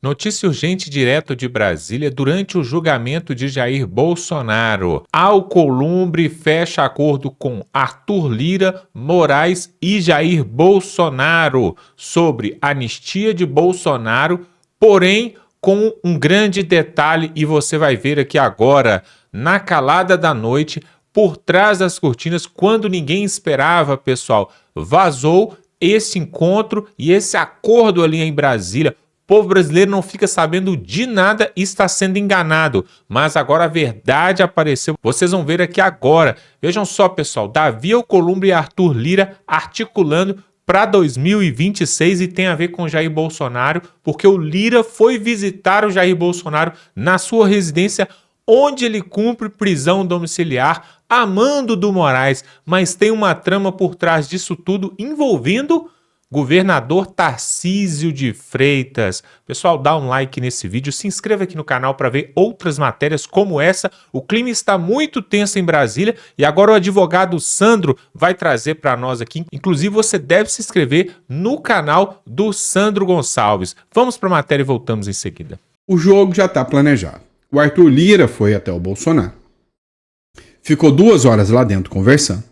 Notícia urgente direto de Brasília durante o julgamento de Jair Bolsonaro. Alcolumbre fecha acordo com Arthur Lira, Moraes e Jair Bolsonaro sobre anistia de Bolsonaro, porém com um grande detalhe, e você vai ver aqui agora, na calada da noite, por trás das cortinas, quando ninguém esperava, pessoal, vazou esse encontro e esse acordo ali em Brasília. O povo brasileiro não fica sabendo de nada e está sendo enganado. Mas agora a verdade apareceu. Vocês vão ver aqui agora. Vejam só, pessoal. Davi Alcolumbre e Arthur Lira articulando para 2026 e tem a ver com Jair Bolsonaro, porque o Lira foi visitar o Jair Bolsonaro na sua residência, onde ele cumpre prisão domiciliar, amando do Moraes. Mas tem uma trama por trás disso tudo envolvendo governador Tarcísio de Freitas. Pessoal, dá um like nesse vídeo, se inscreva aqui no canal para ver outras matérias como essa. O clima está muito tenso em Brasília e agora o advogado Sandro vai trazer para nós aqui. Inclusive, você deve se inscrever no canal do Sandro Gonçalves. Vamos para a matéria e voltamos em seguida. O jogo já está planejado. O Arthur Lira foi até o Bolsonaro. Ficou 2 horas lá dentro conversando.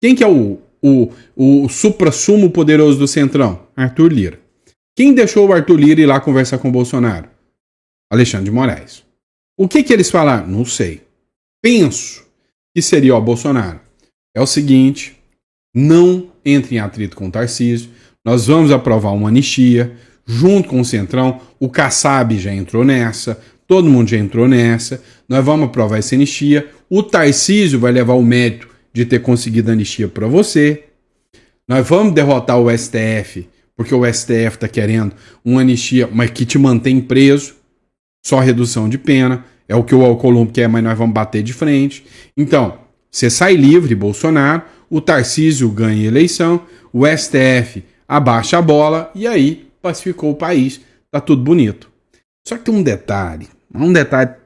Quem que é o suprassumo poderoso do Centrão? Arthur Lira. Quem deixou o Arthur Lira ir lá conversar com o Bolsonaro? Alexandre de Moraes. O que eles falaram? Não sei. Penso que seria o Bolsonaro. É o seguinte, não entre em atrito com o Tarcísio, nós vamos aprovar uma anistia, junto com o Centrão, o Kassab já entrou nessa, todo mundo já entrou nessa, nós vamos aprovar essa anistia, o Tarcísio vai levar o mérito de ter conseguido a anistia para você. Nós vamos derrotar o STF, porque o STF está querendo uma anistia, mas que te mantém preso, só redução de pena, é o que o Alcolumbre quer, mas nós vamos bater de frente. Então, você sai livre, Bolsonaro, o Tarcísio ganha a eleição, o STF abaixa a bola e aí pacificou o país, tá tudo bonito. Só que um detalhe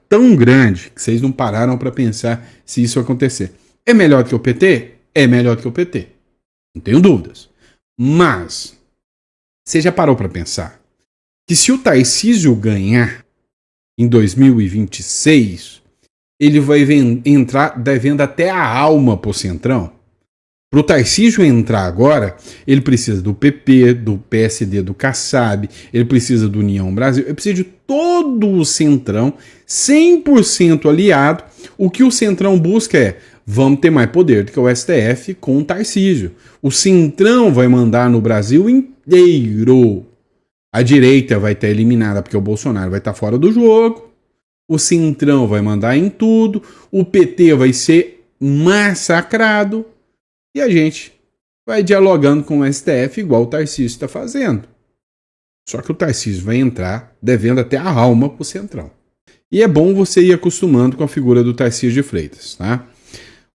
tão grande que vocês não pararam para pensar se isso acontecer. É melhor do que o PT? É melhor do que o PT. Não tenho dúvidas. Mas, você já parou para pensar que se o Tarcísio ganhar em 2026, ele vai entrar devendo até a alma pro Centrão? Para o Tarcísio entrar agora, ele precisa do PP, do PSD, do Kassab, ele precisa do União Brasil, ele precisa de todo o Centrão, 100% aliado. O que o Centrão busca é, vamos ter mais poder do que o STF com o Tarcísio. O Centrão vai mandar no Brasil inteiro. A direita vai estar eliminada porque o Bolsonaro vai estar fora do jogo. O Centrão vai mandar em tudo. O PT vai ser massacrado. E a gente vai dialogando com o STF igual o Tarcísio está fazendo. Só que o Tarcísio vai entrar devendo até a alma pro Centrão. E é bom você ir acostumando com a figura do Tarcísio de Freitas, tá?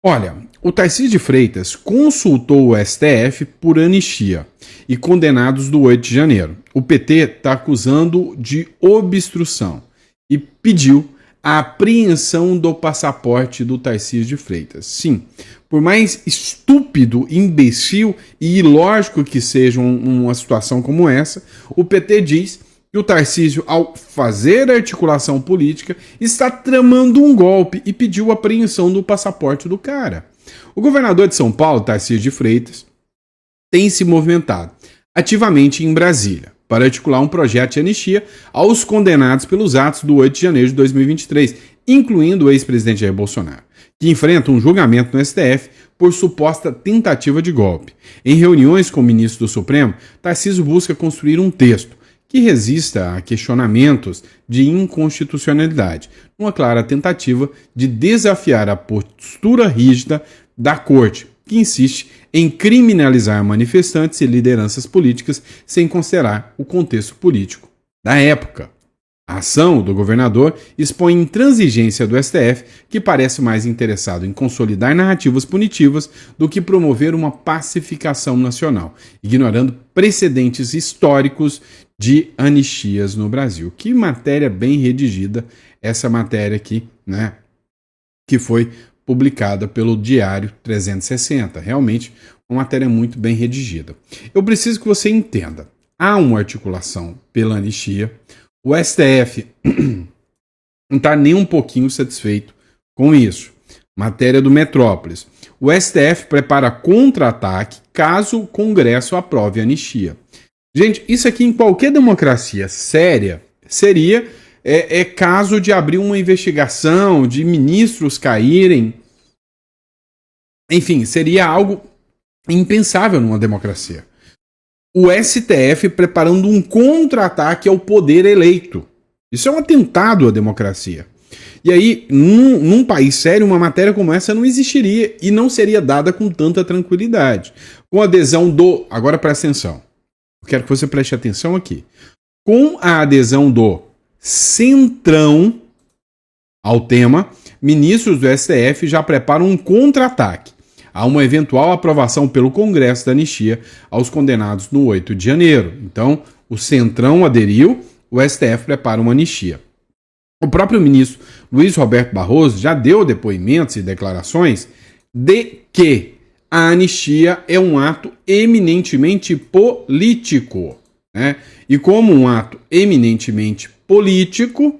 Olha, o Tarcísio de Freitas consultou o STF por anistia e condenados do 8 de janeiro. O PT está acusando de obstrução e pediu a apreensão do passaporte do Tarcísio de Freitas. Sim, por mais estúpido, imbecil e ilógico que seja uma situação como essa, o PT diz que o Tarcísio, ao fazer a articulação política, está tramando um golpe e pediu a apreensão do passaporte do cara. O governador de São Paulo, Tarcísio de Freitas, tem se movimentado ativamente em Brasília para articular um projeto de anistia aos condenados pelos atos do 8 de janeiro de 2023, incluindo o ex-presidente Jair Bolsonaro, que enfrenta um julgamento no STF por suposta tentativa de golpe. Em reuniões com o ministro do Supremo, Tarcísio busca construir um texto que resista a questionamentos de inconstitucionalidade, uma clara tentativa de desafiar a postura rígida da Corte, que insiste em criminalizar manifestantes e lideranças políticas sem considerar o contexto político da época. A ação do governador expõe a intransigência do STF, que parece mais interessado em consolidar narrativas punitivas do que promover uma pacificação nacional, ignorando precedentes históricos de anistias no Brasil. Que matéria bem redigida essa matéria aqui, né? Que foi publicada pelo Diário 360. Realmente, uma matéria muito bem redigida. Eu preciso que você entenda. Há uma articulação pela anistia. O STF não está nem um pouquinho satisfeito com isso. Matéria do Metrópolis. O STF prepara contra-ataque caso o Congresso aprove a anistia. Gente, isso aqui em qualquer democracia séria seria caso de abrir uma investigação, de ministros caírem. Enfim, seria algo impensável numa democracia. O STF preparando um contra-ataque ao poder eleito. Isso é um atentado à democracia. E aí, num país sério, uma matéria como essa não existiria e não seria dada com tanta tranquilidade. Com a adesão do... Agora presta atenção. Eu quero que você preste atenção aqui. Com a adesão do Centrão ao tema, ministros do STF já preparam um contra-ataque a uma eventual aprovação pelo Congresso da anistia aos condenados no 8 de janeiro. Então, o Centrão aderiu, o STF prepara uma anistia. O próprio ministro Luiz Roberto Barroso já deu depoimentos e declarações de que a anistia é um ato eminentemente político, né? E como um ato eminentemente político,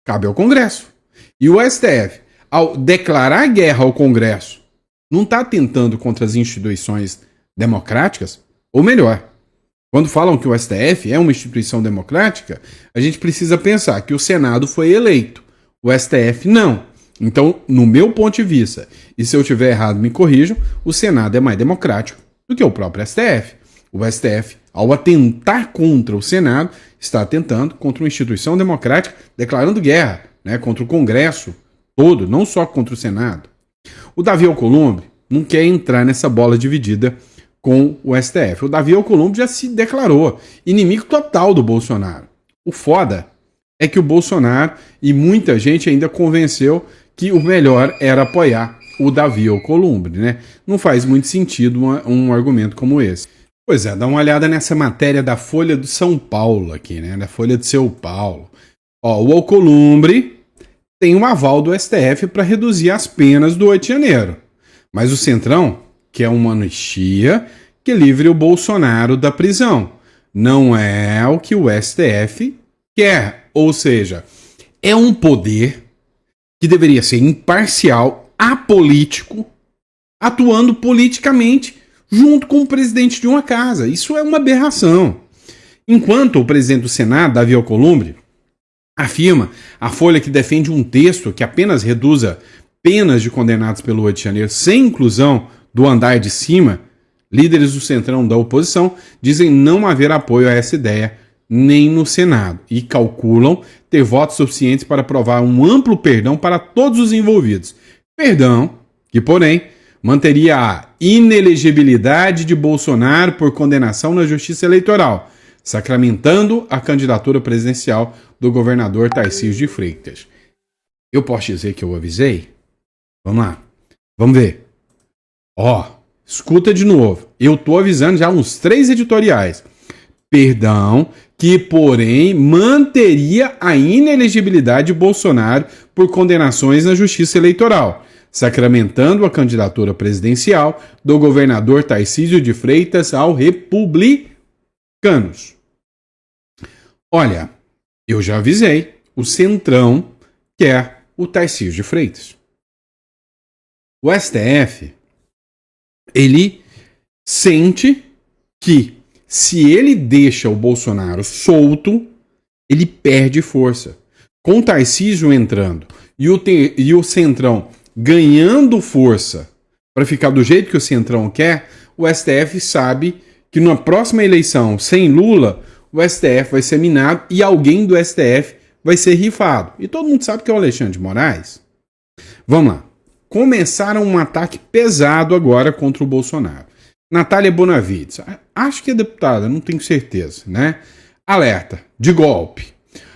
cabe ao Congresso. E o STF, ao declarar guerra ao Congresso, não está atentando contra as instituições democráticas? Ou melhor, quando falam que o STF é uma instituição democrática, a gente precisa pensar que o Senado foi eleito, o STF não. Então, no meu ponto de vista, e se eu estiver errado me corrijam, o Senado é mais democrático do que o próprio STF. O STF, ao atentar contra o Senado, está atentando contra uma instituição democrática, declarando guerra, né, contra o Congresso todo, não só contra o Senado. O Davi Alcolumbre não quer entrar nessa bola dividida com o STF. O Davi Alcolumbre já se declarou inimigo total do Bolsonaro. O foda é que o Bolsonaro e muita gente ainda convenceu que o melhor era apoiar o Davi Alcolumbre, né? Não faz muito sentido um argumento como esse. Pois é, dá uma olhada nessa matéria da Folha de São Paulo aqui, né? Da Folha de São Paulo. Ó, o Alcolumbre tem um aval do STF para reduzir as penas do 8 de janeiro. Mas o Centrão quer uma anistia que livre o Bolsonaro da prisão. Não é o que o STF quer. Ou seja, é um poder que deveria ser imparcial, apolítico, atuando politicamente junto com o presidente de uma casa. Isso é uma aberração. Enquanto o presidente do Senado, Davi Alcolumbre, afirma a Folha que defende um texto que apenas reduza penas de condenados pelo 8 de janeiro sem inclusão do andar de cima, líderes do Centrão da oposição dizem não haver apoio a essa ideia nem no Senado e calculam ter votos suficientes para aprovar um amplo perdão para todos os envolvidos. Perdão que, porém, manteria a inelegibilidade de Bolsonaro por condenação na Justiça Eleitoral, sacramentando a candidatura presidencial do governador Tarcísio de Freitas. Eu posso dizer que eu avisei? Vamos lá. Vamos ver. Ó, escuta de novo. Eu tô avisando já uns 3 editoriais. Perdão que, porém, manteria a inelegibilidade de Bolsonaro por condenações na Justiça Eleitoral, sacramentando a candidatura presidencial do governador Tarcísio de Freitas ao Republicanos. Olha, eu já avisei, o Centrão quer o Tarcísio de Freitas. O STF, ele sente que se ele deixa o Bolsonaro solto, ele perde força. Com o Tarcísio entrando e o Centrão ganhando força para ficar do jeito que o Centrão quer, o STF sabe que na próxima eleição sem Lula, o STF vai ser minado e alguém do STF vai ser rifado. E todo mundo sabe que é o Alexandre de Moraes. Vamos lá. Começaram um ataque pesado agora contra o Bolsonaro. Natália Bonavides, acho que é deputada, não tenho certeza, né? Alerta, de golpe.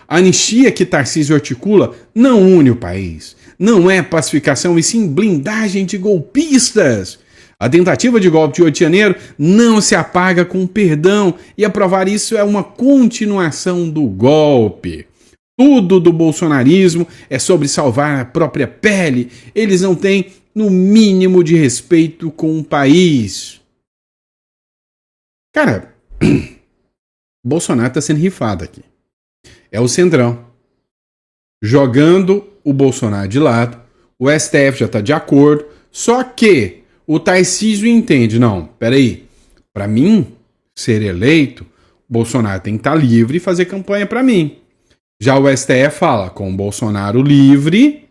A anistia que Tarcísio articula não une o país. Não é pacificação e sim blindagem de golpistas. A tentativa de golpe de 8 de janeiro não se apaga com perdão e aprovar isso é uma continuação do golpe. Tudo do bolsonarismo é sobre salvar a própria pele. Eles não têm, no mínimo, de respeito com o país. Cara, Bolsonaro está sendo rifado aqui. É o Centrão. Jogando o Bolsonaro de lado, o STF já está de acordo, só que o Tarcísio entende, não, peraí, para mim ser eleito, o Bolsonaro tem que estar livre e fazer campanha para mim. Já o STF fala, com o Bolsonaro livre,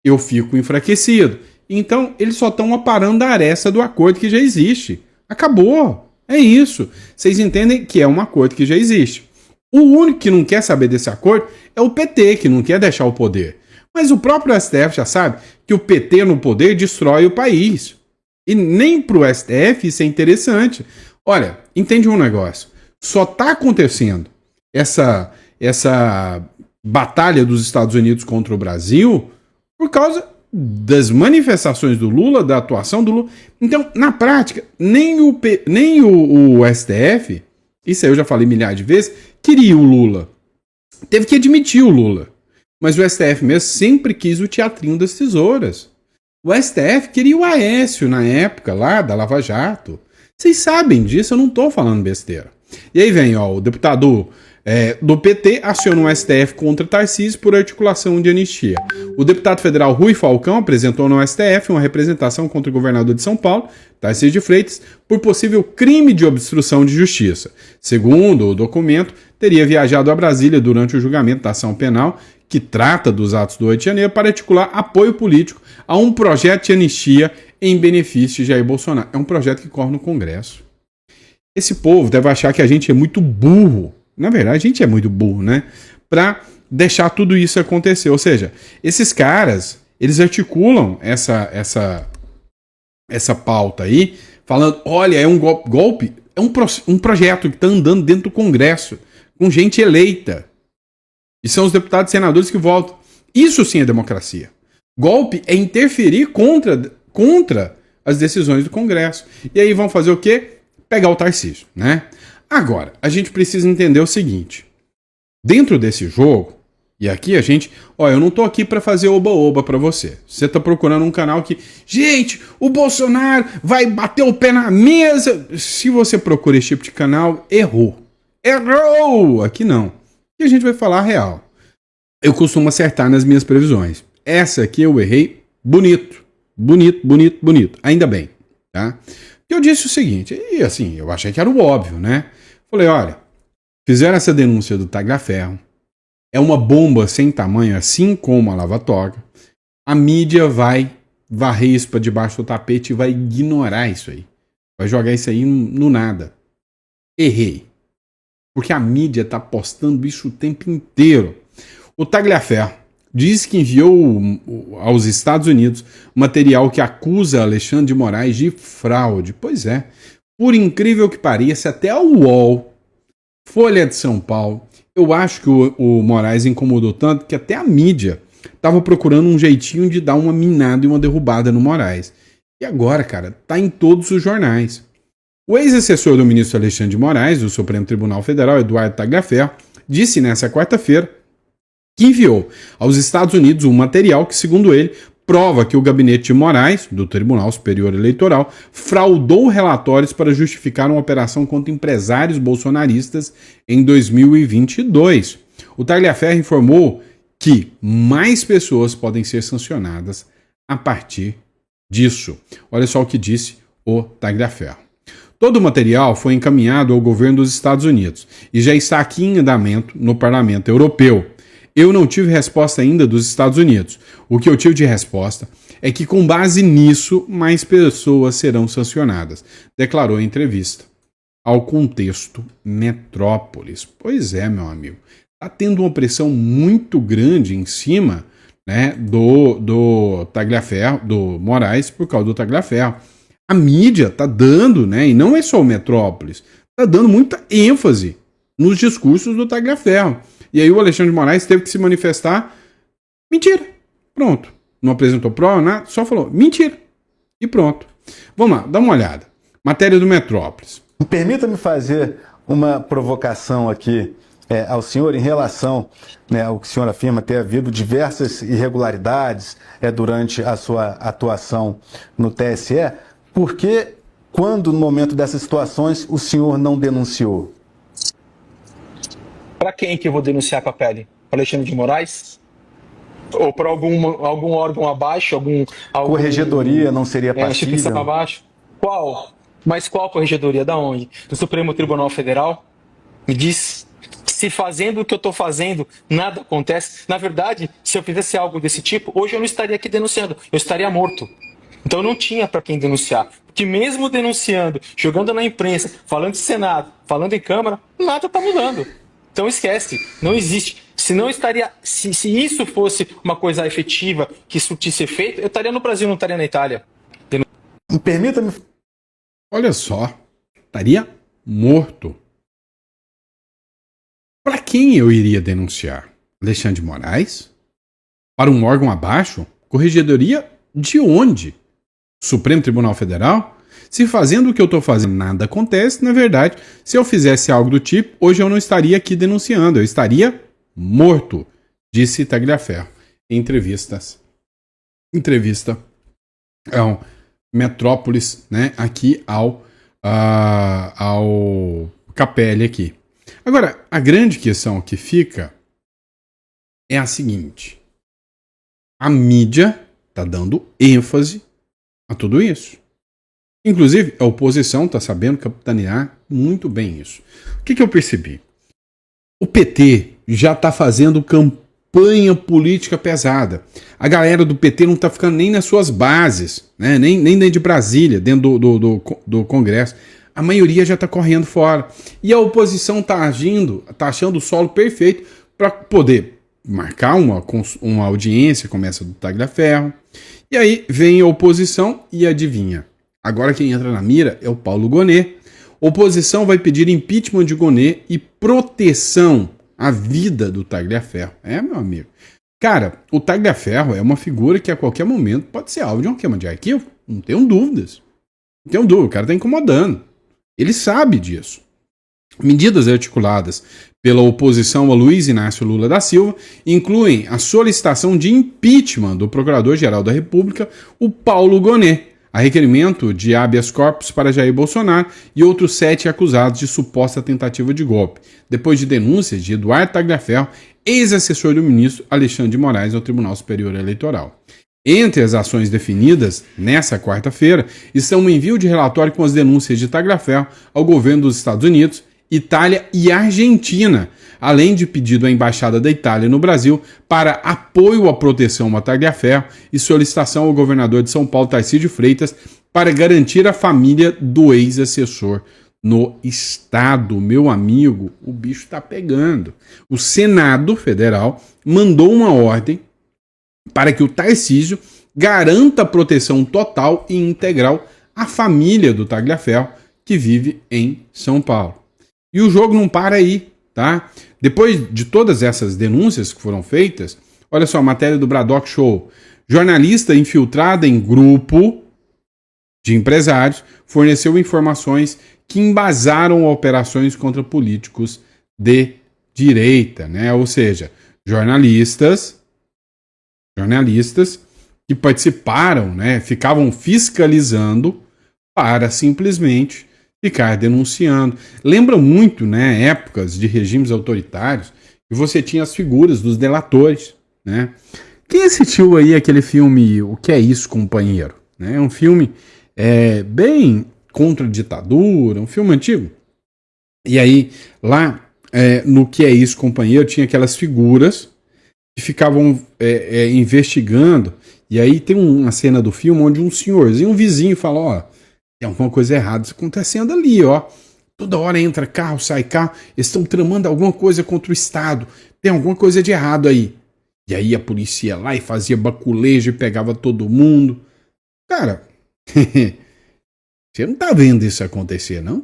eu fico enfraquecido. Então, eles só estão aparando a aresta do acordo que já existe. Acabou. É isso. Vocês entendem que é um acordo que já existe. O único que não quer saber desse acordo é o PT, que não quer deixar o poder. Mas o próprio STF já sabe que o PT no poder destrói o país. E nem para o STF isso é interessante. Olha, entende um negócio. Só está acontecendo essa batalha dos Estados Unidos contra o Brasil por causa das manifestações do Lula, da atuação do Lula. Então, na prática, nem o STF, isso aí eu já falei milhares de vezes, queria o Lula. Teve que admitir o Lula. Mas o STF mesmo sempre quis o teatrinho das tesouras. O STF queria o Aécio na época lá da Lava Jato. Vocês sabem disso, eu não estou falando besteira. E aí vem, ó, o deputado do PT aciona o STF contra Tarcísio por articulação de anistia. O deputado federal Rui Falcão apresentou no STF uma representação contra o governador de São Paulo, Tarcísio de Freitas, por possível crime de obstrução de justiça. Segundo o documento, teria viajado a Brasília durante o julgamento da ação penal que trata dos atos do 8 de janeiro para articular apoio político a um projeto de anistia em benefício de Jair Bolsonaro. É um projeto que corre no Congresso. Esse povo deve achar que a gente é muito burro. Na verdade, a gente é muito burro, né? Para deixar tudo isso acontecer. Ou seja, esses caras, eles articulam essa pauta aí, falando, olha, é um golpe, é um projeto que está andando dentro do Congresso, com gente eleita. E são os deputados e senadores que votam. Isso sim é democracia. Golpe é interferir contra as decisões do Congresso. E aí vão fazer o quê? Pegar o Tarcísio, né? Agora, a gente precisa entender o seguinte. Dentro desse jogo, e aqui a gente... Ó, eu não tô aqui para fazer oba-oba para você. Você tá procurando um canal que... Gente, o Bolsonaro vai bater o pé na mesa. Se você procura esse tipo de canal, errou. Errou! Aqui não. E a gente vai falar a real. Eu costumo acertar nas minhas previsões. Essa aqui eu errei bonito. Bonito. Ainda bem, tá? Eu disse o seguinte, e assim, eu achei que era o óbvio, né? Falei, olha, fizeram essa denúncia do Tagliaferro, é uma bomba sem tamanho, assim como a Lava Toga, a mídia vai varrer isso para debaixo do tapete e vai ignorar isso aí. Vai jogar isso aí no nada. Errei. Porque a mídia tá postando isso o tempo inteiro. O Tagliaferro diz que enviou aos Estados Unidos material que acusa Alexandre de Moraes de fraude. Pois é, por incrível que pareça, até o UOL, Folha de São Paulo, eu acho que o Moraes incomodou tanto que até a mídia estava procurando um jeitinho de dar uma minada e uma derrubada no Moraes. E agora, cara, tá em todos os jornais. O ex-assessor do ministro Alexandre de Moraes, do Supremo Tribunal Federal, Eduardo Tagliaferro, disse nessa quarta-feira que enviou aos Estados Unidos um material que, segundo ele, prova que o gabinete de Moraes, do Tribunal Superior Eleitoral, fraudou relatórios para justificar uma operação contra empresários bolsonaristas em 2022. O Tagliaferro informou que mais pessoas podem ser sancionadas a partir disso. Olha só o que disse o Tagliaferro. Todo o material foi encaminhado ao governo dos Estados Unidos e já está aqui em andamento no Parlamento Europeu. Eu não tive resposta ainda dos Estados Unidos. O que eu tive de resposta é que, com base nisso, mais pessoas serão sancionadas, declarou em entrevista ao Contexto Metrópolis. Pois é, meu amigo. Está tendo uma pressão muito grande em cima, né, do Tagliaferro, do Moraes, por causa do Tagliaferro. A mídia está dando, né, e não é só o Metrópolis, está dando muita ênfase nos discursos do Tagliaferro. E aí o Alexandre de Moraes teve que se manifestar. Mentira. Pronto. Não apresentou prova, nada, só falou mentira. E pronto. Vamos lá, dá uma olhada. Matéria do Metrópolis. Permita-me fazer uma provocação aqui ao senhor em relação, né, ao que o senhor afirma ter havido diversas irregularidades durante a sua atuação no TSE. Por que, quando no momento dessas situações, o senhor não denunciou? Para quem que eu vou denunciar com a pele? Para Alexandre de Moraes? Ou para algum órgão abaixo? Algum Corregedoria não seria instituição passível? abaixo? Qual? Mas qual corregedoria? Da onde? Do Supremo Tribunal Federal? Me diz. Se fazendo o que eu estou fazendo, nada acontece. Na verdade, se eu fizesse algo desse tipo, hoje eu não estaria aqui denunciando, eu estaria morto. Então não tinha para quem denunciar. Porque mesmo denunciando, jogando na imprensa, falando em Senado, falando em Câmara, nada está mudando. Então esquece, não existe. Se não estaria, se isso fosse uma coisa efetiva, que surtisse efeito, eu estaria no Brasil, não estaria na Itália. Permita-me. Olha só, estaria morto. Para quem eu iria denunciar? Alexandre de Moraes? Para um órgão abaixo? Corregedoria de onde? Supremo Tribunal Federal? Se fazendo o que eu estou fazendo nada acontece, na verdade, se eu fizesse algo do tipo, hoje eu não estaria aqui denunciando, eu estaria morto, disse Tagliaferro em entrevista ao Metrópolis, né, aqui ao Capelli aqui. Agora, a grande questão que fica é a seguinte: a mídia está dando ênfase a tudo isso. Inclusive, a oposição está sabendo capitanear muito bem isso. O que eu percebi? O PT já está fazendo campanha política pesada. A galera do PT não está ficando nem nas suas bases, né? nem dentro de Brasília, dentro do Congresso. A maioria já está correndo fora. E a oposição está achando o solo perfeito para poder marcar uma audiência, como essa do Tagliaferro. E aí vem a oposição e adivinha. Agora quem entra na mira é o Paulo Gonet. Oposição vai pedir impeachment de Gonet e proteção à vida do Tagliaferro. Meu amigo. Cara, o Tagliaferro é uma figura que a qualquer momento pode ser alvo de uma queima de arquivo. Não tenho dúvidas. Não tenho dúvida. O cara está incomodando. Ele sabe disso. Medidas articuladas pela oposição a Luiz Inácio Lula da Silva incluem a solicitação de impeachment do Procurador-Geral da República, o Paulo Gonet, a requerimento de habeas corpus para Jair Bolsonaro e outros 7 acusados de suposta tentativa de golpe, depois de denúncias de Eduardo Tagliaferro, ex-assessor do ministro Alexandre de Moraes ao Tribunal Superior Eleitoral. Entre as ações definidas nessa quarta-feira estão o envio de relatório com as denúncias de Tagliaferro ao governo dos Estados Unidos, Itália e Argentina, além de pedido à Embaixada da Itália no Brasil para apoio à proteção a Tagliaferro e solicitação ao governador de São Paulo, Tarcísio de Freitas, para garantir a família do ex-assessor no estado. Meu amigo, o bicho está pegando. O Senado Federal mandou uma ordem para que o Tarcísio garanta proteção total e integral à família do Tagliaferro, que vive em São Paulo. E o jogo não para aí, tá? Depois de todas essas denúncias que foram feitas, olha só a matéria do Braddock Show. Jornalista infiltrada em grupo de empresários forneceu informações que embasaram operações contra políticos de direita, né? Ou seja, jornalistas que participaram, né, ficavam fiscalizando para simplesmente ficar denunciando. Lembra muito, né, épocas de regimes autoritários que você tinha as figuras dos delatores, né? Quem assistiu aí aquele filme O Que É Isso, Companheiro? É um filme bem contra a ditadura, um filme antigo. E aí, lá no Que É Isso, Companheiro, tinha aquelas figuras que ficavam investigando, e aí tem uma cena do filme onde um senhorzinho, um vizinho fala, ó, tem alguma coisa errada acontecendo ali, ó, toda hora entra carro, sai carro, eles estão tramando alguma coisa contra o Estado, tem alguma coisa de errado aí. E aí a polícia ia lá e fazia baculejo e pegava todo mundo. Cara, você não tá vendo isso acontecer, não?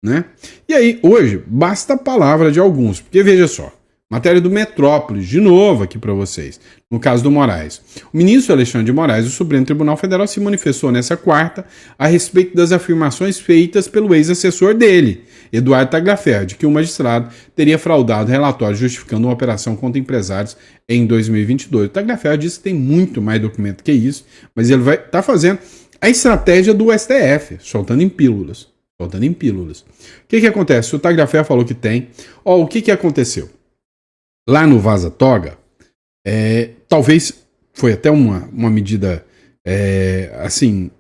Né? E aí, hoje, basta a palavra de alguns, porque veja só, matéria do Metrópolis, de novo aqui para vocês, no caso do Moraes. O ministro Alexandre de Moraes do Supremo Tribunal Federal se manifestou nessa quarta a respeito das afirmações feitas pelo ex-assessor dele, Eduardo Tagliaferro, de que o magistrado teria fraudado relatório justificando uma operação contra empresários em 2022. O Tagliaferro disse que tem muito mais documento que isso, mas ele vai estar fazendo a estratégia do STF, soltando em pílulas. Faltando em pílulas. O que acontece? O Tagliaferro falou que tem. Ó, o que aconteceu? Lá no Vaza Toga, talvez foi até uma medida, assim,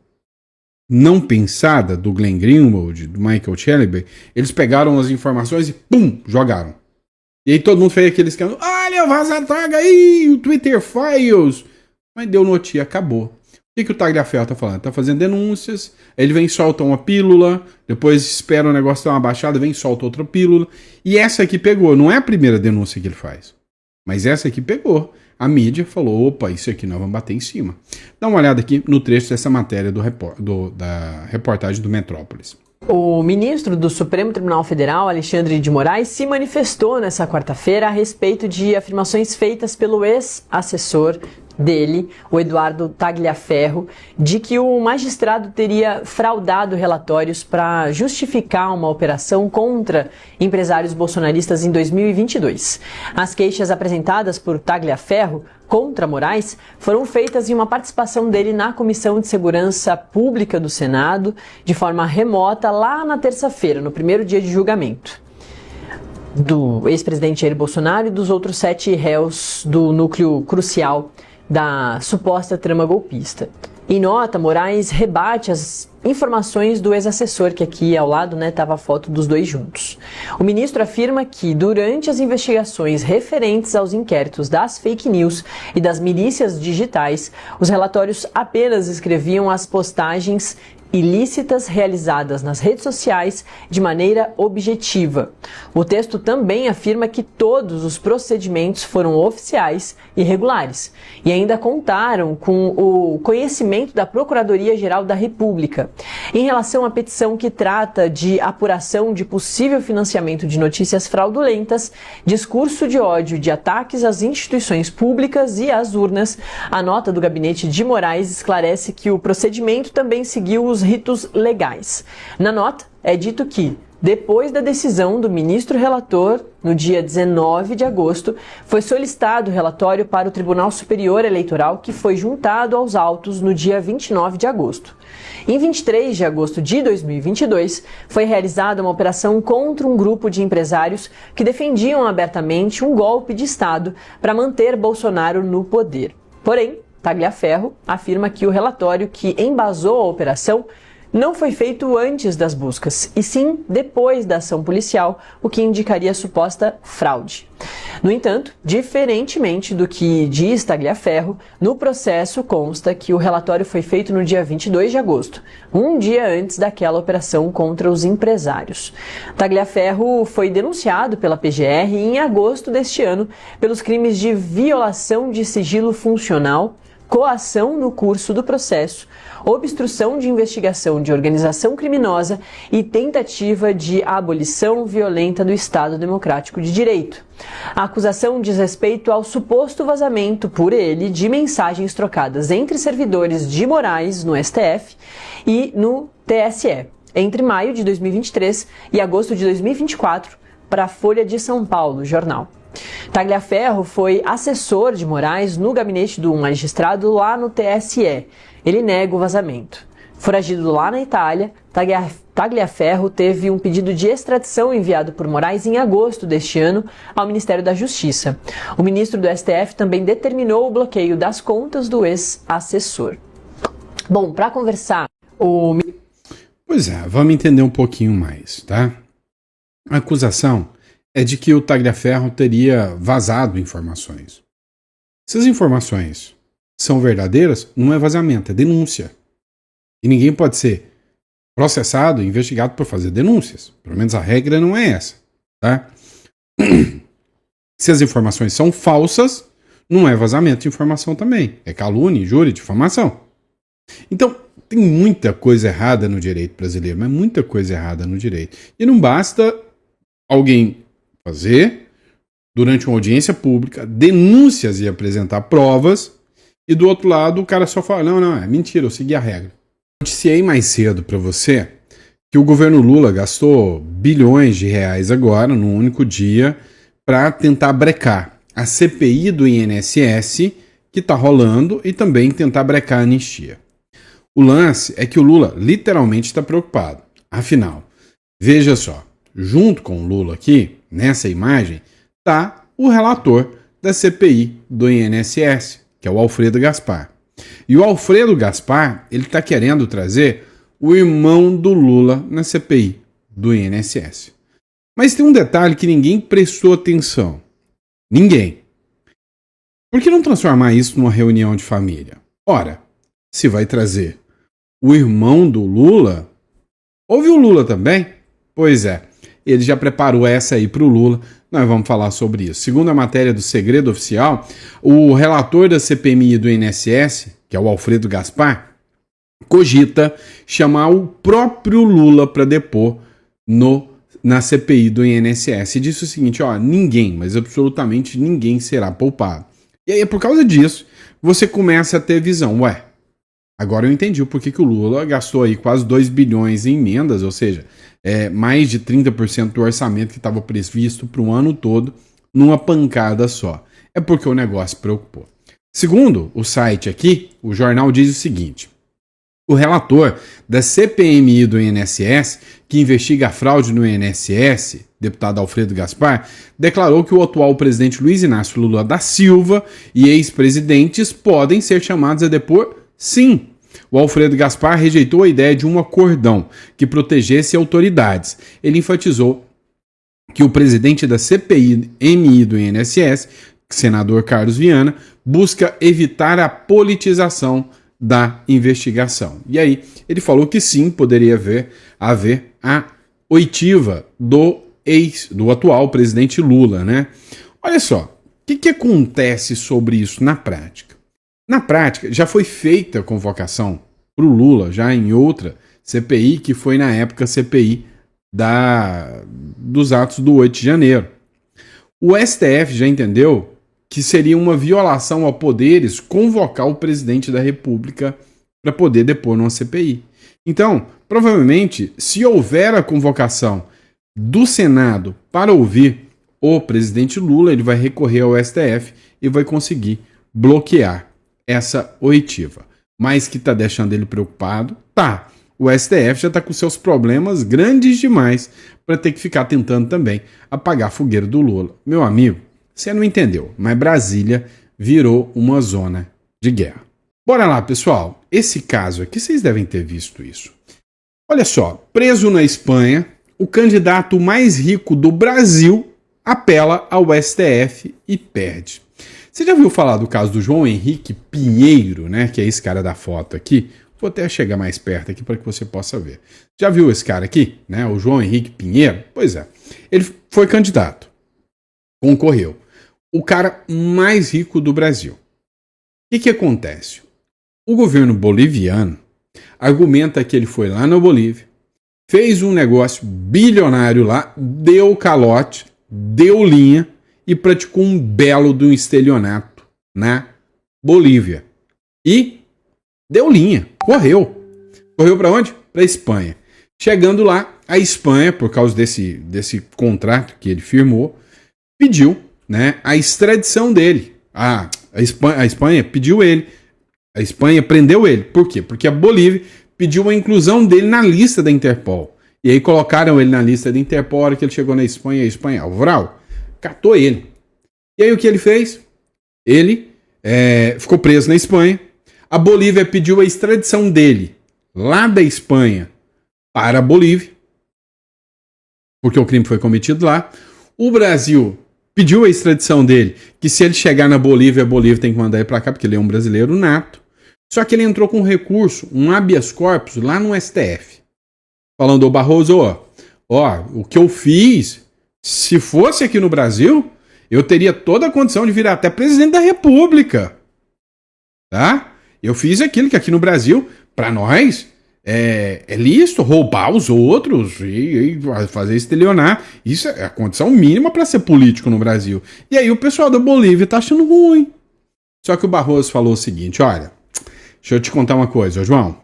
não pensada do Glenn Greenwald, do Michael Chelliber. Eles pegaram as informações e pum, jogaram. E aí todo mundo fez aquele escândalo. Olha o Vaza Toga aí, o Twitter Files. Mas deu notícia, acabou. O que o Tagliaferro tá falando? Tá fazendo denúncias, aí ele vem e solta uma pílula, depois espera o negócio dar uma baixada, vem e solta outra pílula. E essa aqui pegou, não é a primeira denúncia que ele faz, mas essa aqui pegou. A mídia falou, opa, isso aqui nós vamos bater em cima. Dá uma olhada aqui no trecho dessa matéria da reportagem do Metrópolis. O ministro do Supremo Tribunal Federal, Alexandre de Moraes, se manifestou nessa quarta-feira a respeito de afirmações feitas pelo ex-assessor dele, o Eduardo Tagliaferro, de que o magistrado teria fraudado relatórios para justificar uma operação contra empresários bolsonaristas em 2022. As queixas apresentadas por Tagliaferro contra Moraes foram feitas em uma participação dele na Comissão de Segurança Pública do Senado, de forma remota, lá na terça-feira, no primeiro dia de julgamento do ex-presidente Jair Bolsonaro e dos outros 7 réus do núcleo crucial da suposta trama golpista. Em nota, Moraes rebate as informações do ex-assessor, que aqui ao lado estava a foto dos dois juntos. O ministro afirma que, durante as investigações referentes aos inquéritos das fake news e das milícias digitais, os relatórios apenas escreviam as postagens ilícitas realizadas nas redes sociais de maneira objetiva. O texto também afirma que todos os procedimentos foram oficiais e regulares e ainda contaram com o conhecimento da Procuradoria-Geral da República. Em relação à petição que trata de apuração de possível financiamento de notícias fraudulentas, discurso de ódio, de ataques às instituições públicas e às urnas, a nota do gabinete de Moraes esclarece que o procedimento também seguiu os ritos legais. Na nota, é dito que, depois da decisão do ministro relator, no dia 19 de agosto, foi solicitado o relatório para o Tribunal Superior Eleitoral, que foi juntado aos autos no dia 29 de agosto. Em 23 de agosto de 2022, foi realizada uma operação contra um grupo de empresários que defendiam abertamente um golpe de Estado para manter Bolsonaro no poder. Porém, Tagliaferro afirma que o relatório que embasou a operação não foi feito antes das buscas, e sim depois da ação policial, o que indicaria suposta fraude. No entanto, diferentemente do que diz Tagliaferro, no processo consta que o relatório foi feito no dia 22 de agosto, um dia antes daquela operação contra os empresários. Tagliaferro foi denunciado pela PGR em agosto deste ano pelos crimes de violação de sigilo funcional, coação no curso do processo, obstrução de investigação de organização criminosa e tentativa de abolição violenta do Estado Democrático de Direito. A acusação diz respeito ao suposto vazamento por ele de mensagens trocadas entre servidores de Moraes no STF e no TSE, entre maio de 2023 e agosto de 2024, para a Folha de São Paulo, jornal. Tagliaferro foi assessor de Moraes no gabinete do magistrado lá no TSE. Ele nega o vazamento. Foragido lá na Itália, Tagliaferro teve um pedido de extradição enviado por Moraes em agosto deste ano ao Ministério da Justiça. O ministro do STF também determinou o bloqueio das contas do ex-assessor. Bom, para conversar, Pois é, vamos entender um pouquinho mais, tá? A acusação é de que o Tagliaferro teria vazado informações. Se as informações são verdadeiras, não é vazamento, é denúncia. E ninguém pode ser processado, investigado por fazer denúncias. Pelo menos a regra não é essa, tá? Se as informações são falsas, não é vazamento de informação também. É calúnia, injúria, difamação. Então, tem muita coisa errada no direito brasileiro, mas muita coisa errada no direito. E não basta alguém fazer, durante uma audiência pública, denúncias e apresentar provas, e do outro lado o cara só fala, não, é mentira, eu segui a regra. Noticiei mais cedo para você que o governo Lula gastou bilhões de reais agora, num único dia, para tentar brecar a CPI do INSS, que está rolando, e também tentar brecar a anistia. O lance é que o Lula literalmente está preocupado. Afinal, Veja só, junto com o Lula aqui, nessa imagem, tá o relator da CPI do INSS, que é o Alfredo Gaspar. E o Alfredo Gaspar, ele está querendo trazer o irmão do Lula na CPI do INSS. Mas tem um detalhe que ninguém prestou atenção. Ninguém. Por que não transformar isso numa reunião de família? Ora, se vai trazer o irmão do Lula, houve o Lula também? Pois é, ele já preparou essa aí para o Lula, nós vamos falar sobre isso. Segundo a matéria do Segredo Oficial, o relator da CPMI do INSS, que é o Alfredo Gaspar, cogita chamar o próprio Lula para depor na CPI do INSS. E disse o seguinte, ó, ninguém, mas absolutamente ninguém será poupado. E aí, por causa disso, você começa a ter visão. Ué, agora eu entendi o porquê que o Lula gastou aí quase 2 bilhões em emendas, ou seja, mais de 30% do orçamento que estava previsto para o ano todo, numa pancada só. É porque o negócio preocupou. Segundo o site aqui, o jornal diz o seguinte: o relator da CPMI do INSS, que investiga a fraude no INSS, deputado Alfredo Gaspar, declarou que o atual presidente Luiz Inácio Lula da Silva e ex-presidentes podem ser chamados a depor, sim. O Alfredo Gaspar rejeitou a ideia de um acordão que protegesse autoridades. Ele enfatizou que o presidente da CPMI do INSS, senador Carlos Viana, busca evitar a politização da investigação. E aí, ele falou que sim, poderia haver a oitiva do atual presidente Lula, né? Olha só, o que acontece sobre isso na prática? Na prática, já foi feita a convocação para o Lula, já em outra CPI, que foi na época a CPI dos atos do 8 de janeiro. O STF já entendeu que seria uma violação a poderes convocar o presidente da República para poder depor numa CPI. Então, provavelmente, se houver a convocação do Senado para ouvir o presidente Lula, ele vai recorrer ao STF e vai conseguir bloquear essa oitiva. Mas que está deixando ele preocupado? Tá. O STF já está com seus problemas grandes demais para ter que ficar tentando também apagar a fogueira do Lula. Meu amigo, você não entendeu, mas Brasília virou uma zona de guerra. Bora lá, pessoal. Esse caso aqui, vocês devem ter visto isso. Olha só, preso na Espanha, o candidato mais rico do Brasil apela ao STF e perde. Você já ouviu falar do caso do João Henrique Pinheiro, né? Que é esse cara da foto aqui. Vou até chegar mais perto aqui para que você possa ver. Já viu esse cara aqui, né? O João Henrique Pinheiro? Pois é. Ele foi candidato. Concorreu. O cara mais rico do Brasil. O que acontece? O governo boliviano argumenta que ele foi lá na Bolívia, fez um negócio bilionário lá, deu calote, deu linha e praticou um belo de um estelionato na Bolívia. E deu linha, correu. Correu para onde? Para a Espanha. Chegando lá, a Espanha, por causa desse contrato que ele firmou, pediu, né, a extradição dele. A Espanha pediu ele. A Espanha prendeu ele. Por quê? Porque a Bolívia pediu a inclusão dele na lista da Interpol. E aí colocaram ele na lista da Interpol. A hora que ele chegou na Espanha, a Espanha, Vral, catou ele. E aí o que ele fez? Ele ficou preso na Espanha. A Bolívia pediu a extradição dele lá da Espanha para a Bolívia, porque o crime foi cometido lá. O Brasil pediu a extradição dele, que se ele chegar na Bolívia, a Bolívia tem que mandar ele para cá, porque ele é um brasileiro nato. Só que ele entrou com um recurso, um habeas corpus, lá no STF. Falando, ô Barroso, ó, o que eu fiz, se fosse aqui no Brasil, eu teria toda a condição de virar até presidente da República. Tá? Eu fiz aquilo que aqui no Brasil, para nós, é lícito roubar os outros e fazer estelionato. Isso é a condição mínima para ser político no Brasil. E aí o pessoal da Bolívia tá achando ruim. Só que o Barroso falou o seguinte, olha, deixa eu te contar uma coisa, João.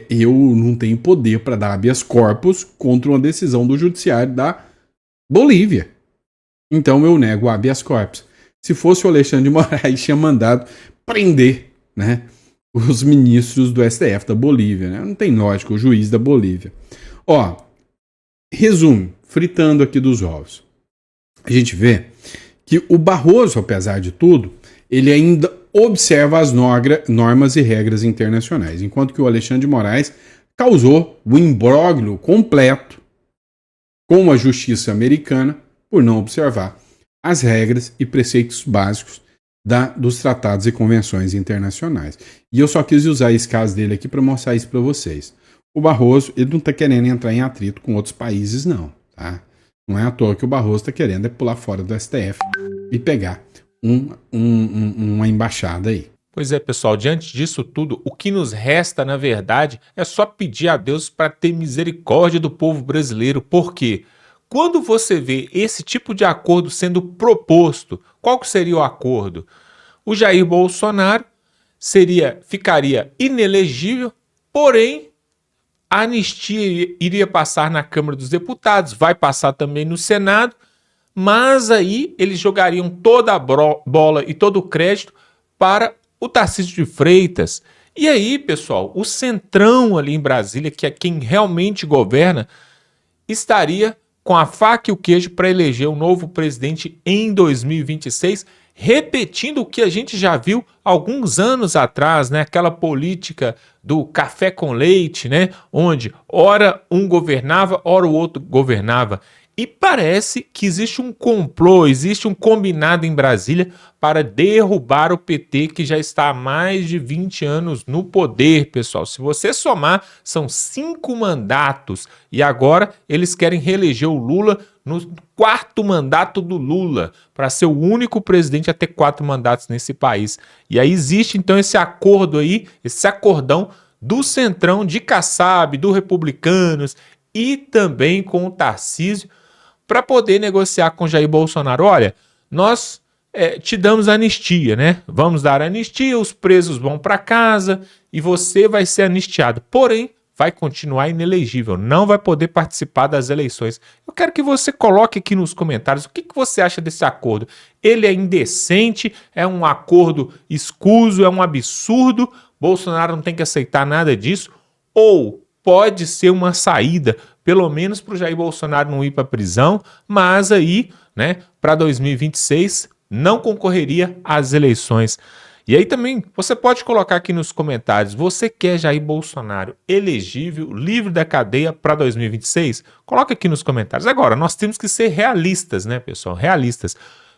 Eu não tenho poder para dar habeas corpus contra uma decisão do judiciário da Bolívia. Então eu nego o habeas corpus. Se fosse o Alexandre de Moraes, tinha mandado prender, né, os ministros do STF da Bolívia, né? Não tem lógica, o juiz da Bolívia. Ó, resumo, fritando aqui dos ovos. A gente vê que o Barroso, apesar de tudo, ele ainda observa as normas e regras internacionais, enquanto que o Alexandre de Moraes causou o imbróglio completo com a justiça americana por não observar as regras e preceitos básicos dos tratados e convenções internacionais. E eu só quis usar esse caso dele aqui para mostrar isso para vocês. O Barroso, ele não está querendo entrar em atrito com outros países, não. Tá? Não é à toa que o Barroso está querendo pular fora do STF e pegar uma embaixada aí. Pois é, pessoal, diante disso tudo, o que nos resta, na verdade, é só pedir a Deus para ter misericórdia do povo brasileiro, porque quando você vê esse tipo de acordo sendo proposto, qual que seria o acordo? O Jair Bolsonaro ficaria inelegível, porém a anistia iria passar na Câmara dos Deputados, vai passar também no Senado, mas aí eles jogariam toda a bola e todo o crédito para o Tarcísio de Freitas. E aí, pessoal, o Centrão ali em Brasília, que é quem realmente governa, estaria com a faca e o queijo para eleger um novo presidente em 2026, repetindo o que a gente já viu alguns anos atrás, né? Aquela política do café com leite, né? Onde ora um governava, ora o outro governava. E parece que existe um complô, existe um combinado em Brasília para derrubar o PT, que já está há mais de 20 anos no poder, pessoal. Se você somar, são 5 mandatos. E agora eles querem reeleger o Lula no 4º mandato do Lula, para ser o único presidente a ter 4 mandatos nesse país. E aí existe então esse acordo aí, esse acordão do Centrão, de Kassab, do Republicanos e também com o Tarcísio, para poder negociar com Jair Bolsonaro. Olha, nós te damos anistia, né? Vamos dar anistia, os presos vão para casa e você vai ser anistiado. Porém, vai continuar inelegível, não vai poder participar das eleições. Eu quero que você coloque aqui nos comentários o que você acha desse acordo. Ele é indecente, é um acordo escuso, é um absurdo, Bolsonaro não tem que aceitar nada disso, ou pode ser uma saída, pelo menos para o Jair Bolsonaro não ir para a prisão, mas aí, né, para 2026 não concorreria às eleições. E aí também você pode colocar aqui nos comentários, você quer Jair Bolsonaro elegível, livre da cadeia para 2026? Coloca aqui nos comentários. Agora, nós temos que ser realistas, né, pessoal? Realistas.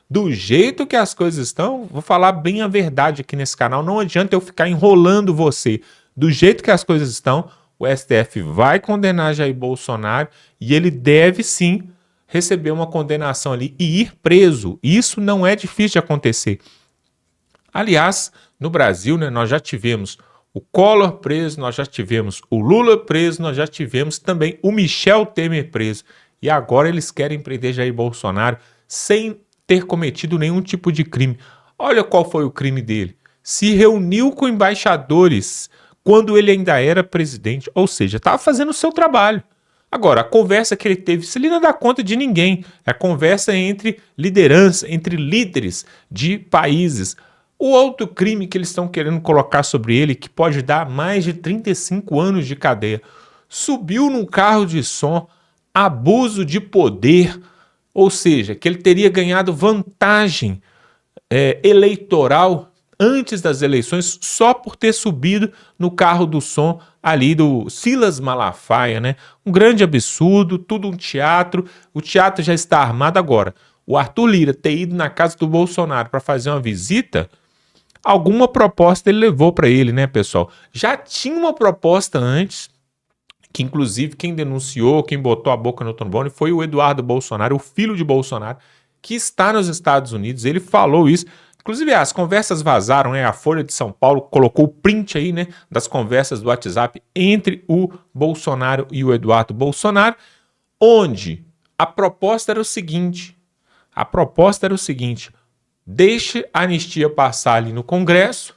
Do jeito que as coisas estão, vou falar bem a verdade aqui nesse canal, não adianta eu ficar enrolando você. Do jeito que as coisas estão, o STF vai condenar Jair Bolsonaro e ele deve sim receber uma condenação ali e ir preso. Isso não é difícil de acontecer. Aliás, no Brasil, né, nós já tivemos o Collor preso, nós já tivemos o Lula preso, nós já tivemos também o Michel Temer preso. E agora eles querem prender Jair Bolsonaro sem ter cometido nenhum tipo de crime. Olha qual foi o crime dele. Se reuniu com embaixadores quando ele ainda era presidente, ou seja, estava fazendo o seu trabalho. Agora, a conversa que ele teve, isso ali não dá conta de ninguém. É a conversa entre liderança, entre líderes de países. O outro crime que eles estão querendo colocar sobre ele, que pode dar mais de 35 anos de cadeia, subiu num carro de som, abuso de poder, ou seja, que ele teria ganhado vantagem eleitoral antes das eleições só por ter subido no carro do som ali do Silas Malafaia, né? Um grande absurdo, tudo um teatro, o teatro já está armado agora. O Arthur Lira ter ido na casa do Bolsonaro para fazer uma visita, alguma proposta ele levou para ele, né, pessoal? Já tinha uma proposta antes, que inclusive quem denunciou, quem botou a boca no trombone foi o Eduardo Bolsonaro, o filho de Bolsonaro, que está nos Estados Unidos, ele falou isso. Inclusive, as conversas vazaram, né? A Folha de São Paulo colocou o print aí, né, das conversas do WhatsApp entre o Bolsonaro e o Eduardo Bolsonaro, onde a proposta era o seguinte, deixe a anistia passar ali no Congresso,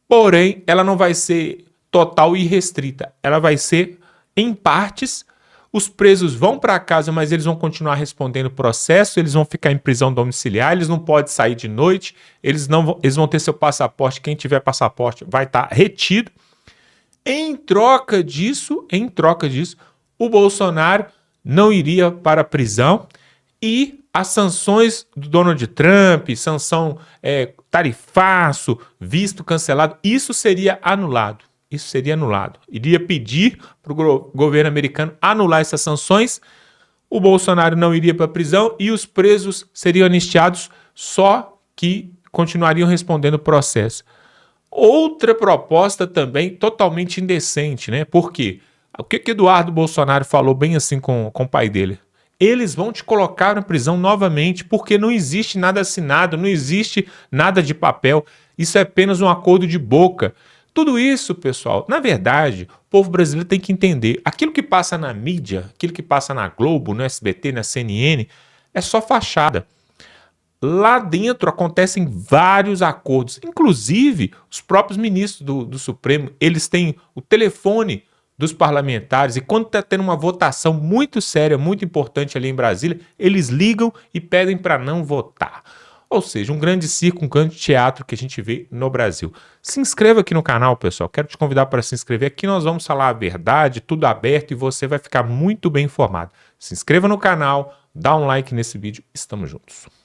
porém, ela não vai ser total e irrestrita, ela vai ser em partes, Os presos vão para casa, mas eles vão continuar respondendo o processo, eles vão ficar em prisão domiciliar, eles não podem sair de noite, eles vão ter seu passaporte, quem tiver passaporte vai estar retido. Em troca disso, o Bolsonaro não iria para a prisão e as sanções do Donald Trump, sanção tarifaço, visto cancelado, isso seria anulado. Iria pedir para o governo americano anular essas sanções, o Bolsonaro não iria para a prisão e os presos seriam anistiados, só que continuariam respondendo o processo. Outra proposta também totalmente indecente, né? Por quê? O que Eduardo Bolsonaro falou bem assim com o pai dele? Eles vão te colocar na prisão novamente, porque não existe nada assinado, não existe nada de papel. Isso é apenas um acordo de boca. Tudo isso, pessoal, na verdade, o povo brasileiro tem que entender. Aquilo que passa na mídia, aquilo que passa na Globo, no SBT, na CNN, é só fachada. Lá dentro acontecem vários acordos. Inclusive, os próprios ministros do Supremo, eles têm o telefone dos parlamentares e quando está tendo uma votação muito séria, muito importante ali em Brasília, eles ligam e pedem para não votar. Ou seja, um grande circo, um grande teatro que a gente vê no Brasil. Se inscreva aqui no canal, pessoal. Quero te convidar para se inscrever. Aqui nós vamos falar a verdade, tudo aberto e você vai ficar muito bem informado. Se inscreva no canal, dá um like nesse vídeo. Estamos juntos.